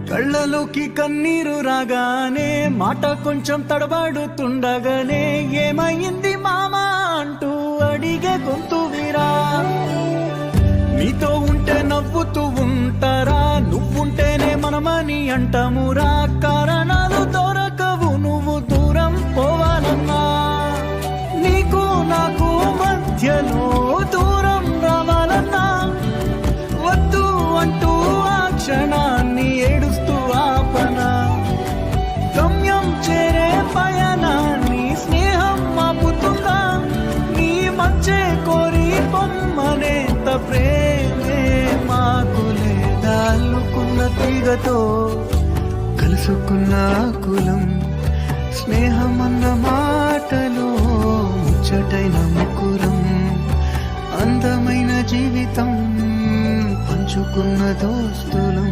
కళ్ళలోకి కన్నీరు రాగానే మాట కొంచెం తడబడుతుండగానే ఏమైంది మామా అంటూ అడిగే గొంతు విరా. నీతో ఉంటే నవ్వుతూ ఉంటారా, నువ్వుంటేనే మనమని అంటామురా. కారణాలు దొరకవు నువ్వు దూరం పోవాలన్నా, నీకు నాకు మధ్యలో దూరం రావాలన్నా. వద్దు అంటూ ఆ క్షణాన్ని ఏడుస్తూ ఆపనా. గమ్యం చేరే పయనాన్ని స్నేహం ఆపుతుందా. నీ మంచే కోరి పొమ్మనేంత ప్రేమే మాకు లేదా. అల్లుకున్న తీగతో కలుసుకున్న కులం, స్నేహమన్న మాటలో ముచ్చటైన ముకురం. అందమైన జీవితం పంచుకున్న దోస్తులం.